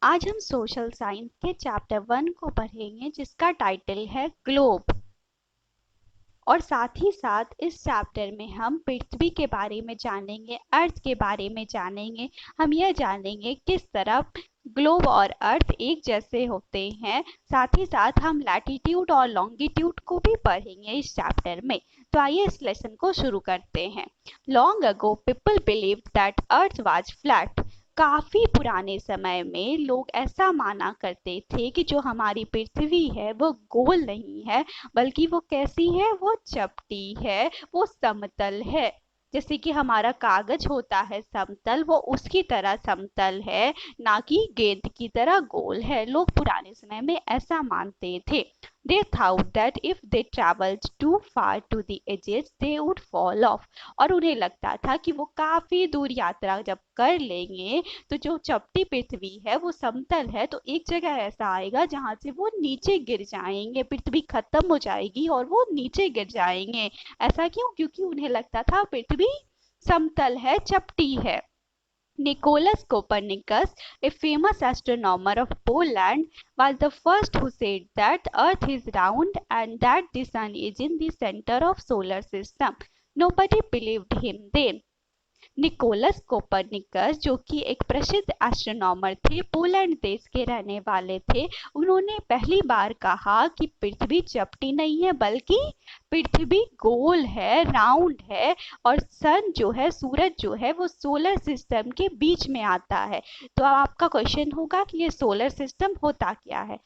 आज हम social science के चैप्टर 1 को पढ़ेंगे जिसका टाइटल है ग्लोब। और साथ ही साथ इस चैप्टर में हम पृथ्वी के बारे में जानेंगे, अर्थ के बारे में जानेंगे। हम यह जानेंगे किस तरह ग्लोब और अर्थ एक जैसे होते हैं। साथ ही साथ हम लैटिट्यूड और लॉन्गिट्यूड को भी पढ़ेंगे इस चैप्टर में। तो आइए इस लेसन को शुरू करते हैं। Long ago people believed that earth was flat. काफी पुराने समय में लोग ऐसा माना करते थे कि जो हमारी पृथ्वी है वो गोल नहीं है, बल्कि वो कैसी है, वो चपटी है, वो समतल है। जैसे कि हमारा कागज होता है समतल, वो उसकी तरह समतल है, ना कि गेंद की तरह गोल है। लोग पुराने समय में ऐसा मानते थे। They thought that if they traveled too far to the edges, they would fall off. और उन्हें लगता था कि वो काफी दूर यात्रा जब कर लेंगे तो जो चपटी पृथ्वी है वो समतल है, तो एक जगह ऐसा आएगा जहां से वो नीचे गिर जाएंगे, पृथ्वी खत्म हो जाएगी और वो नीचे गिर जाएंगे। ऐसा क्यों? क्योंकि उन्हें लगता था पृथ्वी समतल है, चपटी है। Nicholas Copernicus, a famous astronomer of Poland, was the first who said that Earth is round and that the Sun is in the center of solar system. Nobody believed him then. Nicholas Copernicus, जो कि एक प्रसिद्ध astronomer थे, Poland देश के रहने वाले थे, उन्होंने पहली बार कहा कि पृथ्वी चपटी नहीं है बल्कि पृथ्वी गोल है, राउंड है। और सन जो है, सूरज जो है, वो सोलर सिस्टम के बीच में आता है। तो अब आपका क्वेश्चन होगा कि ये सोलर सिस्टम होता क्या है।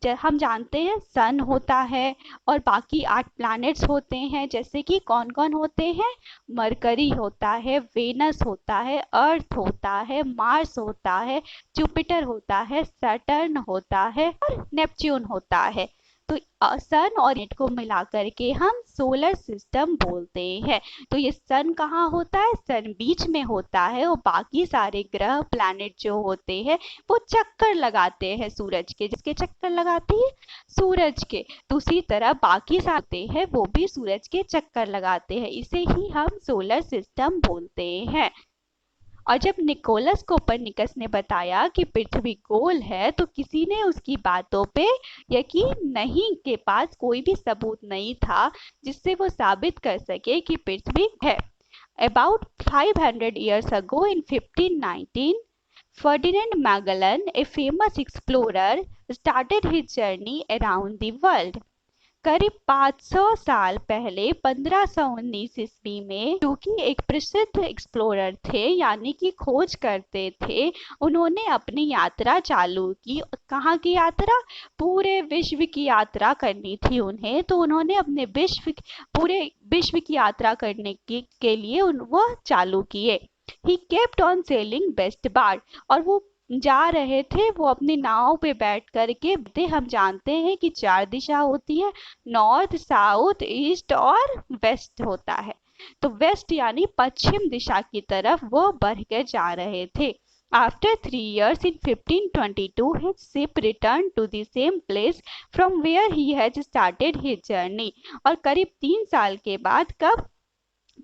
हम जानते हैं सन होता है और बाकी 8 प्लैनेट्स होते हैं। जैसे कि कौन कौन होते हैं? मरकरी होता है, वेनस होता है, अर्थ होता है, मार्स होता है, जुपिटर होता है, सैटर्न होता है और नेपच्यून होता है। तो सन और नेट को मिलाकर के हम सोलर सिस्टम बोलते हैं। तो ये सन कहाँ होता है? सन बीच में होता है और बाकी सारे ग्रह प्लैनेट जो होते हैं वो चक्कर लगाते हैं सूरज के। जिसके चक्कर लगाते हैं? सूरज के। दूसरी तरह बाकी सारे हैं वो भी सूरज के चक्कर लगाते हैं। इसे ही हम सोलर सिस्टम बोलते हैं। और जब निकोलस कोपरनिकस ने बताया कि पृथ्वी गोल है तो किसी ने उसकी बातों पे यकीन नहीं, के पास कोई भी सबूत नहीं था जिससे वो साबित कर सके कि पृथ्वी है। About 500 years ago in 1519, Ferdinand Magellan, a famous explorer, started his journey around the world. करीब 500 साल पहले 1519 ईस्वी में, जो कि एक प्रसिद्ध एक्सप्लोरर थे यानी कि खोज करते थे, उन्होंने अपनी यात्रा चालू की। कहाँ की यात्रा? पूरे विश्व की यात्रा करनी थी उन्हें। तो उन्होंने अपने पूरे विश्व की यात्रा करने के लिए वो चालू किए। He kept on selling waste bar, और वो जा रहे थे, वो अपनी नाव पे बैठ करके। हम जानते हैं कि 4 दिशा होती है, नॉर्थ, साउथ, ईस्ट और वेस्ट होता है। तो वेस्ट यानी पश्चिम दिशा की तरफ वो बढ़कर जा रहे थे। After 3 years in 1522, his ship returned to the same place from where he had started his journey. और करीब 3 साल के बाद, कब?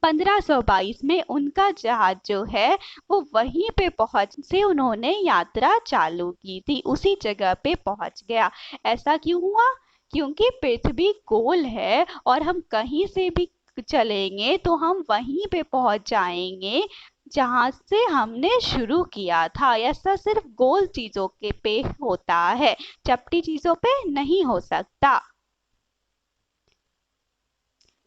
1522 में उनका जहाज जो है वो वहीं पे पहुंच से उन्होंने यात्रा चालू की थी, उसी जगह पे पहुंच गया। ऐसा क्यों हुआ? क्योंकि पृथ्वी गोल है और हम कहीं से भी चलेंगे तो हम वहीं पे पहुंच जाएंगे जहां से हमने शुरू किया था। ऐसा सिर्फ गोल चीजों के पे होता है, चपटी चीजों पे नहीं हो सकता।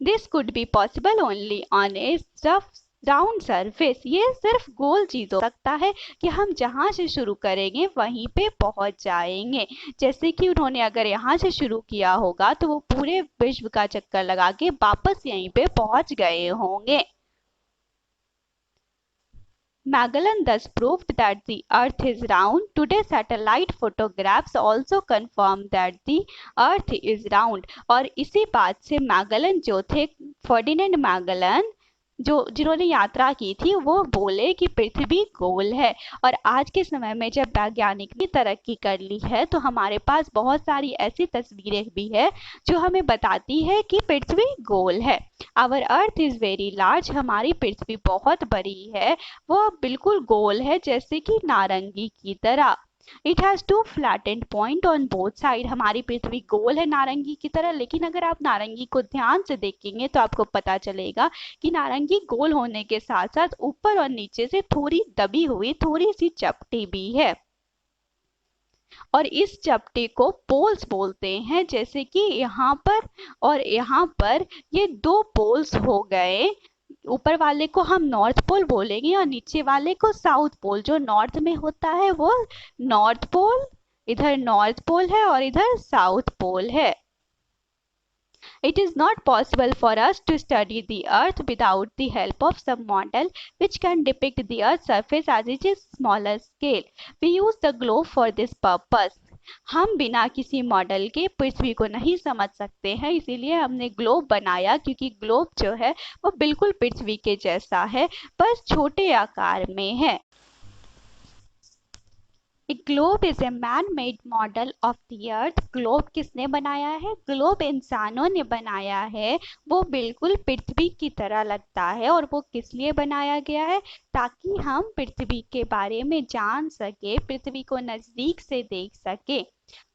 This could be possible only on a rough round surface. ये सिर्फ गोल चीज हो सकता है कि हम जहां से शुरू करेंगे वहीं पे पहुंच जाएंगे। जैसे कि उन्होंने अगर यहाँ से शुरू किया होगा तो वो पूरे विश्व का चक्कर लगा के वापस यहीं पे पहुंच गए होंगे। Magellan thus proved that the earth is round. Today satellite photographs also confirm that the earth is round. और इसी बात से मैगलन जो थे, फर्डिनेंड मैगलन, जो जिन्होंने यात्रा की थी, वो बोले कि पृथ्वी गोल है। और आज के समय में जब वैज्ञानिक ने तरक्की कर ली है तो हमारे पास बहुत सारी ऐसी तस्वीरें भी है जो हमें बताती है कि पृथ्वी गोल है। Our earth is very large, हमारी पृथ्वी बहुत बड़ी है, वो बिल्कुल गोल है जैसे कि नारंगी की तरह। It has two flattened point on both side. हमारी पृथ्वी गोल है नारंगी की तरह, लेकिन अगर आप नारंगी को ध्यान से देखेंगे तो आपको पता चलेगा कि नारंगी गोल होने के साथ साथ ऊपर और नीचे से थोड़ी दबी हुई, थोड़ी सी चपटी भी है, और इस चपटे को पोल्स बोलते हैं। जैसे कि यहाँ पर और यहाँ पर ये दो पोल्स हो गए। ऊपर वाले को हम नॉर्थ पोल बोलेंगे और नीचे वाले को साउथ पोल। जो नॉर्थ में होता है वो नॉर्थ पोल, इधर नॉर्थ पोल है और इधर साउथ पोल है। It is not possible for us to study the earth without the help of some model which can depict the earth's surface as it is smaller scale. We use the globe for this purpose. हम बिना किसी model के पृथ्वी को नहीं समझ सकते हैं, इसीलिए हमने ग्लोब बनाया, क्योंकि ग्लोब जो है वो बिल्कुल पृथ्वी के जैसा है, बस छोटे आकार में है। A globe is a man-made model of the earth. Globe किसने बनाया है? ग्लोब इंसानों ने बनाया है। वो बिल्कुल पृथ्वी की तरह लगता है, और वो किस लिए बनाया गया है? ताकि हम पृथ्वी के बारे में जान सके, पृथ्वी को नजदीक से देख सके।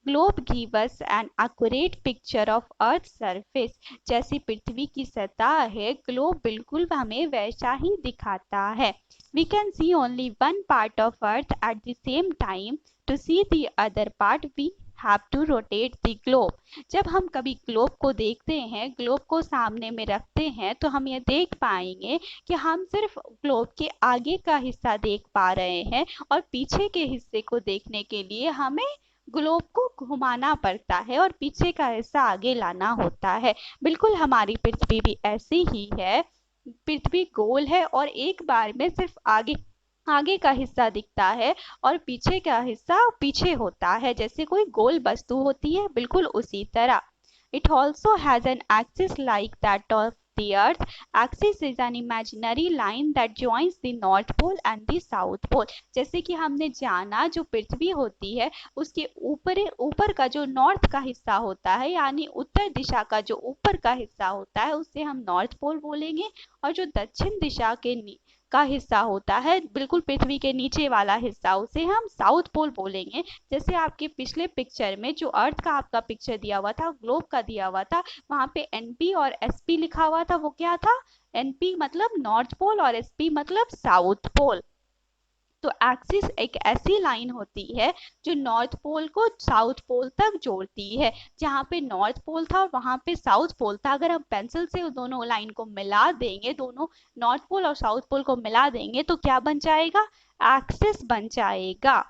Globe give us an accurate picture of earth surface. जैसी पृथ्वी की सतह है, ग्लोब बिल्कुल हमें वैसा ही दिखाता है। We can see only one part of earth at the same time. To see the other part we have to rotate the globe. जब हम कभी ग्लोब को देखते हैं, ग्लोब को सामने में रखते हैं, तो हम ये देख पाएंगे कि हम सिर्फ ग्लोब के आगे का हिस्सा देख पा रहे हैं, और पीछे के हिस्से को देखने के लिए हमें ग्लोब को घुमाना पड़ता है और पीछे का हिस्सा आगे लाना होता है। बिल्कुल हमारी पृथ्वी भी ऐसी ही है। पृथ्वी गोल है और एक बार में सिर्फ आगे आगे का हिस्सा दिखता है और पीछे का हिस्सा पीछे होता है, जैसे कोई गोल वस्तु होती है, बिल्कुल उसी तरह। It also has an axis like that of the earth. Axis is an imaginary line that joins the north pole and the south pole. जैसे कि हमने जाना, जो पृथ्वी होती है उसके ऊपर का जो नॉर्थ का हिस्सा होता है, यानी उत्तर दिशा का जो ऊपर का हिस्सा होता है, उसे हम नॉर्थ पोल बोलेंगे, और जो दक्षिण दिशा का हिस्सा होता है, बिल्कुल पृथ्वी के नीचे वाला हिस्सा, उसे हम साउथ पोल बोलेंगे। जैसे आपके पिछले पिक्चर में जो अर्थ का आपका पिक्चर दिया हुआ था, ग्लोब का दिया हुआ था, वहां पे एनपी और एसपी लिखा हुआ था। वो क्या था? एनपी मतलब नॉर्थ पोल और एसपी मतलब साउथ पोल। तो एक्सिस एक ऐसी लाइन होती है जो नॉर्थ पोल को साउथ पोल तक जोड़ती है। जहाँ पे नॉर्थ पोल था और वहां पे साउथ पोल था, अगर हम पेंसिल से दोनों लाइन को मिला देंगे, दोनों नॉर्थ पोल और साउथ पोल को मिला देंगे, तो क्या बन जाएगा? एक्सिस बन जाएगा।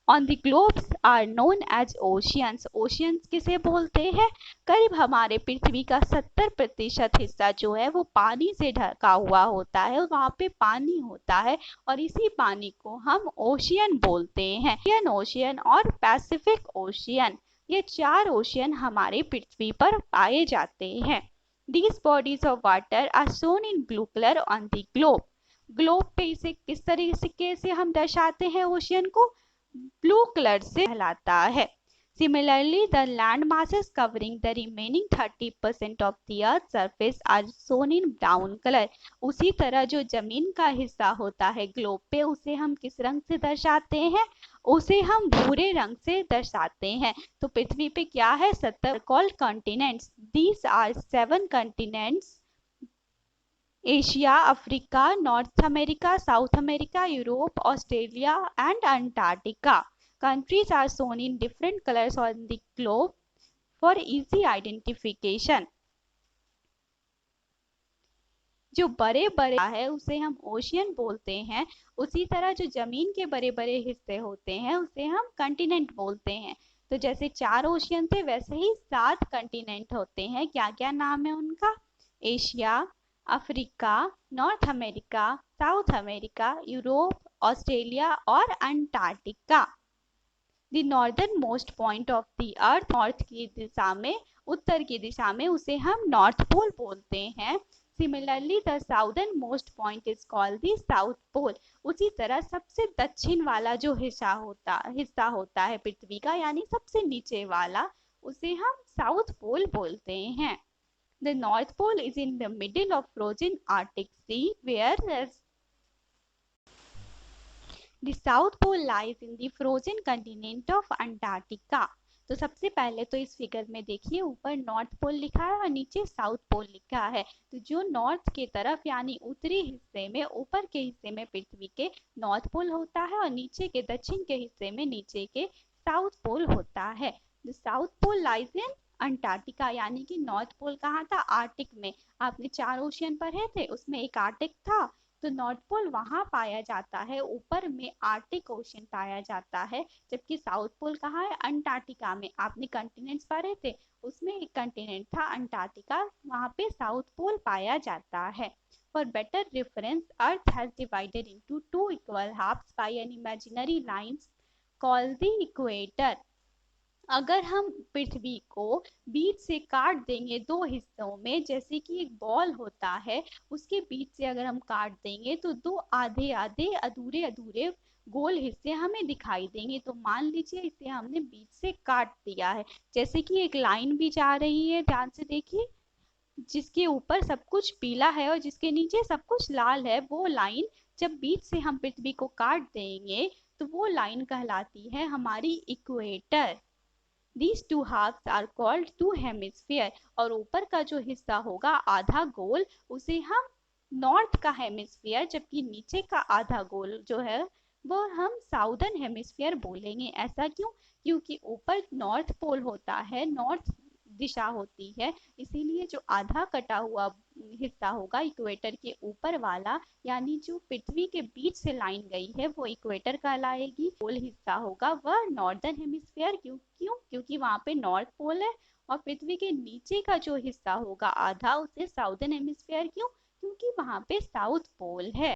On the globes are known as oceans. Oceans किसे बोलते हैं? करीब हमारे पृथ्वी का 70% हिस्सा जो है वो पानी से ढका हुआ होता है, वहाँ पे पानी होता है, और इसी पानी को हम ओशियन बोलते हैं। इंडियन ओशियन और पैसिफिक ओशियन, ये 4 ओशियन हमारे पृथ्वी पर पाए जाते हैं। These bodies of water are shown in blue color on the globe. Globe पे इसे किस तरीके से हम दर्शाते हैं ओशियन को? ब्लू कलर से कहलाता है। Similarly, the land masses covering the remaining 30% of the earth's surface are shown in brown color. उसी तरह जो जमीन का हिस्सा होता है ग्लोब पे, उसे हम किस रंग से दर्शाते हैं? उसे हम भूरे रंग से दर्शाते हैं। तो पृथ्वी पे क्या है? 70 called continents. These are 7 continents: Asia, Africa, North America, South America, Europe, Australia and Antarctica. Countries are shown in different colors on the globe for easy identification. जो बड़े बड़े है उसे हम ओशियन बोलते हैं, उसी तरह जो जमीन के बड़े बड़े हिस्से होते हैं उसे हम कंटिनेंट बोलते हैं। तो जैसे 4 ओशियन थे, वैसे ही 7 कंटिनेंट होते हैं। क्या क्या नाम है उनका? Asia, Africa, North America, South America, Europe, Australia और Antarctica. The northern most point of the earth, north की दिशा में, उत्तर की दिशा में, उसे हम नॉर्थ पोल बोलते हैं। Similarly the southern most point is called the south pole. उसी तरह सबसे दक्षिण वाला जो हिस्सा होता है पृथ्वी का, यानी सबसे नीचे वाला, उसे हम साउथ पोल बोलते हैं। The North Pole is in the middle of frozen Arctic Sea, whereas the south pole lies in the frozen continent of Antarctica. तो सबसे पहले तो इस फिगर में देखिए ऊपर नॉर्थ पोल लिखा है और नीचे साउथ पोल लिखा है। तो जो नॉर्थ के तरफ यानी उत्तरी हिस्से में ऊपर के हिस्से में पृथ्वी के नॉर्थ पोल होता है और नीचे के दक्षिण के हिस्से में नीचे के साउथ पोल होता है। The south pole lies in Antarctica यानी कि नॉर्थ पोल कहाँ था? आर्टिक में। आपने 4 ओशियन पढ़े थे, उसमें एक आर्टिक था। तो नॉर्थ पोल वहां पाया जाता है, ऊपर में आर्टिक ओशन पाया जाता है। जबकि साउथ पोल कहाँ है? अंटार्कटिका में। आपने कंटिनेंट्स पढ़े थे, उसमें एक कंटिनेंट था अंटार्कटिका, वहां पे साउथ पोल पाया जाता है। For better reference, Earth has divided into two equal halves by an imaginary lines called the equator. अगर हम पृथ्वी को बीच से काट देंगे दो हिस्सों में, जैसे कि एक बॉल होता है, उसके बीच से अगर हम काट देंगे तो दो आधे आधे अधूरे अधूरे गोल हिस्से हमें दिखाई देंगे। तो मान लीजिए इसे हमने बीच से काट दिया है, जैसे कि एक लाइन भी जा रही है, ध्यान से देखिए, जिसके ऊपर सब कुछ पीला है और जिसके नीचे सब कुछ लाल है। वो लाइन जब बीच से हम पृथ्वी को काट देंगे तो वो लाइन कहलाती है हमारी equator. These two halves are called two hemisphere। और ऊपर का जो हिस्सा होगा आधा गोल, उसे हम नॉर्थ का हेमिस्फीयर, जबकि नीचे का आधा गोल जो है वो हम साउदर्न हेमिस्फीयर बोलेंगे। ऐसा क्यों? क्योंकि ऊपर नॉर्थ पोल होता है, नॉर्थ दिशा होती है, इसीलिए जो आधा कटा हुआ हिस्सा होगा इक्वेटर के ऊपर वाला, यानी जो पृथ्वी के बीच से लाइन गई है वो इक्वेटर कहलाएगी। पोल हिस्सा होगा वह नॉर्दर्न हेमिस्फीयर। क्यों? क्योंकि वहाँ पे नॉर्थ पोल है। और पृथ्वी के नीचे का जो हिस्सा होगा आधा, उसे साउदर्न हेमिस्फीयर। क्यों? क्योंकि वहाँ पे साउथ पोल है।